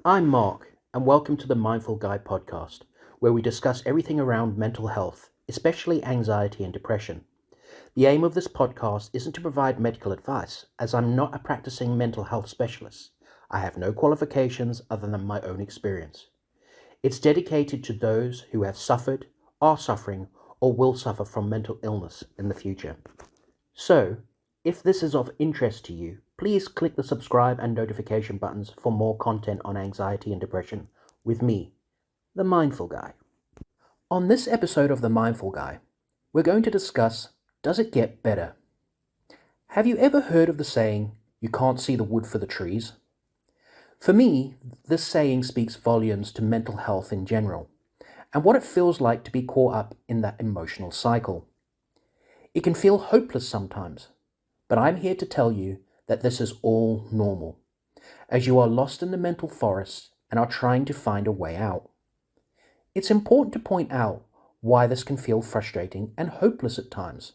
I'm Mark, and welcome to the Mindful Guy podcast, where we discuss everything around mental health, especially anxiety and depression. The aim of this podcast isn't to provide medical advice, as I'm not a practicing mental health specialist. I have no qualifications other than my own experience. It's dedicated to those who have suffered, are suffering, or will suffer from mental illness in the future. So, if this is of interest to you, please click the subscribe and notification buttons for more content on anxiety and depression with me, the Mindful Guy. On this episode of the Mindful Guy, we're going to discuss, does it get better? Have you ever heard of the saying, you can't see the wood for the trees? For me, this saying speaks volumes to mental health in general, and what it feels like to be caught up in that emotional cycle. It can feel hopeless sometimes, but I'm here to tell you that this is all normal, as you are lost in the mental forest and are trying to find a way out. It's important to point out why this can feel frustrating and hopeless at times.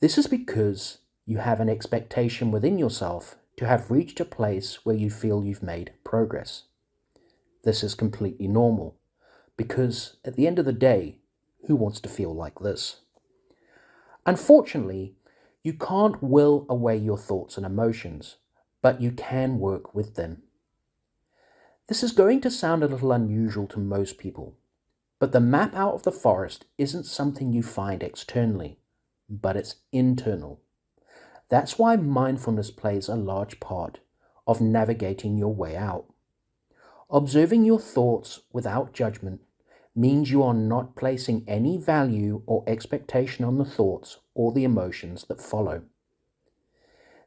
This is because you have an expectation within yourself to have reached a place where you feel you've made progress. This is completely normal, because at the end of the day, who wants to feel like this? Unfortunately, you can't will away your thoughts and emotions, but you can work with them. This is going to sound a little unusual to most people, but the map out of the forest isn't something you find externally, but it's internal. That's why mindfulness plays a large part of navigating your way out. Observing your thoughts without judgment means you are not placing any value or expectation on the thoughts or the emotions that follow.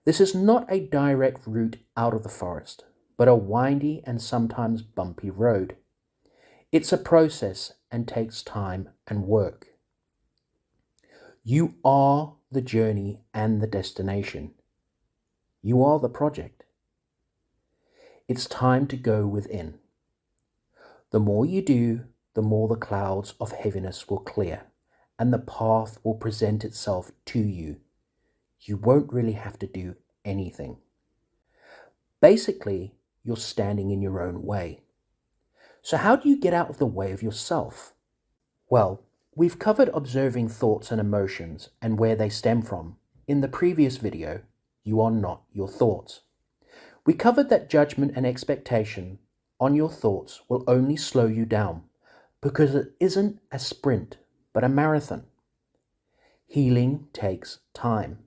This is not a direct route out of the forest, but a windy and sometimes bumpy road. It's a process and takes time and work. You are the journey and the destination. You are the project. It's time to go within. The more you do, the more the clouds of heaviness will clear and the path will present itself to you. You won't really have to do anything. Basically, you're standing in your own way. So how do you get out of the way of yourself? Well, we've covered observing thoughts and emotions and where they stem from in the previous video, You Are Not Your Thoughts. We covered that judgment and expectation on your thoughts will only slow you down, because it isn't a sprint, but a marathon. Healing takes time.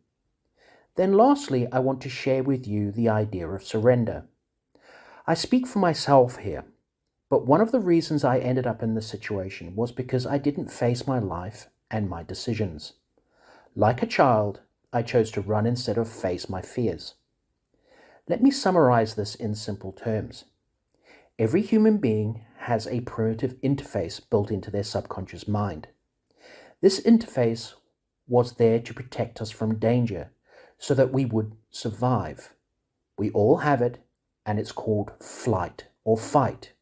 Then lastly, I want to share with you the idea of surrender. I speak for myself here, but one of the reasons I ended up in this situation was because I didn't face my life and my decisions. Like a child, I chose to run instead of face my fears. Let me summarize this in simple terms. Every human being has a primitive interface built into their subconscious mind. This interface was there to protect us from danger so that we would survive. We all have it, and it's called flight or fight.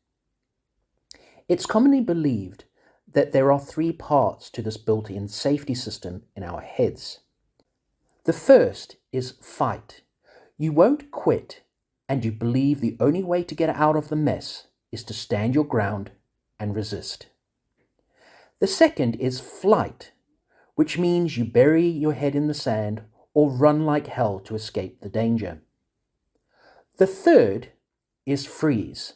It's commonly believed that there are three parts to this built-in safety system in our heads. The first is fight. You won't quit, and you believe the only way to get out of the mess is to stand your ground and resist. The second is flight, which means you bury your head in the sand or run like hell to escape the danger. The third is freeze.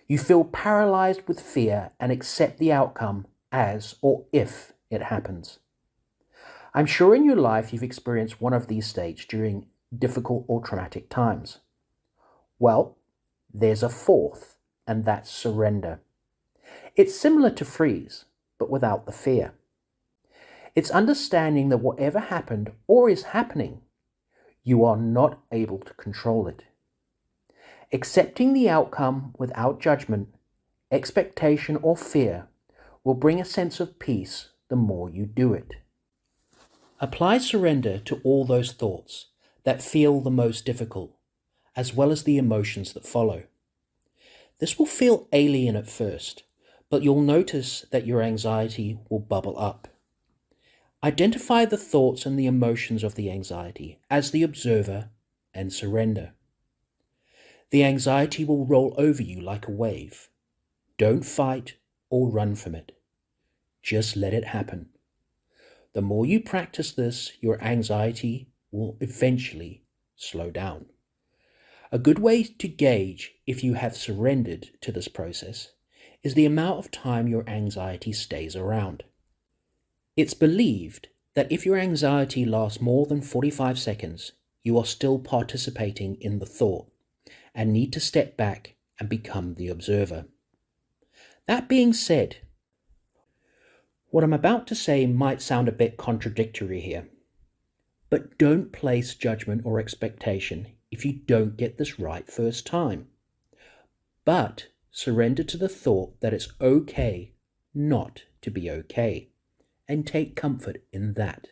You feel paralyzed with fear and accept the outcome as or if it happens. I'm sure in your life you've experienced one of these states during difficult or traumatic times. Well, there's a fourth, and that's surrender. It's similar to freeze, but without the fear. It's understanding that whatever happened or is happening, you are not able to control it. Accepting the outcome without judgment, expectation, or fear will bring a sense of peace the more you do it. Apply surrender to all those thoughts that feel the most difficult, as well as the emotions that follow. This will feel alien at first, but you'll notice that your anxiety will bubble up. Identify the thoughts and the emotions of the anxiety as the observer and surrender. The anxiety will roll over you like a wave. Don't fight or run from it. Just let it happen. The more you practice this, your anxiety will eventually slow down. A good way to gauge if you have surrendered to this process is the amount of time your anxiety stays around. It's believed that if your anxiety lasts more than 45 seconds, you are still participating in the thought and need to step back and become the observer. That being said, what I'm about to say might sound a bit contradictory here, but don't place judgment or expectation if you don't get this right first time. But surrender to the thought that it's okay not to be okay, and take comfort in that.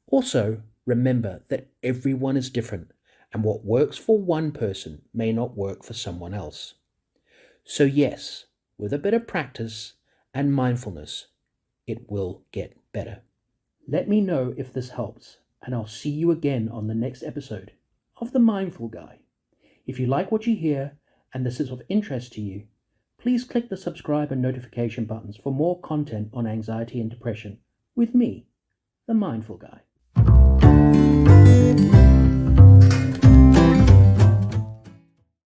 Also, remember that everyone is different, and what works for one person may not work for someone else. So yes, with a bit of practice and mindfulness, it will get better. Let me know if this helps, and I'll see you again on the next episode of The Mindful Guy. If you like what you hear and this is of interest to you, please click the subscribe and notification buttons for more content on anxiety and depression with me, The Mindful Guy.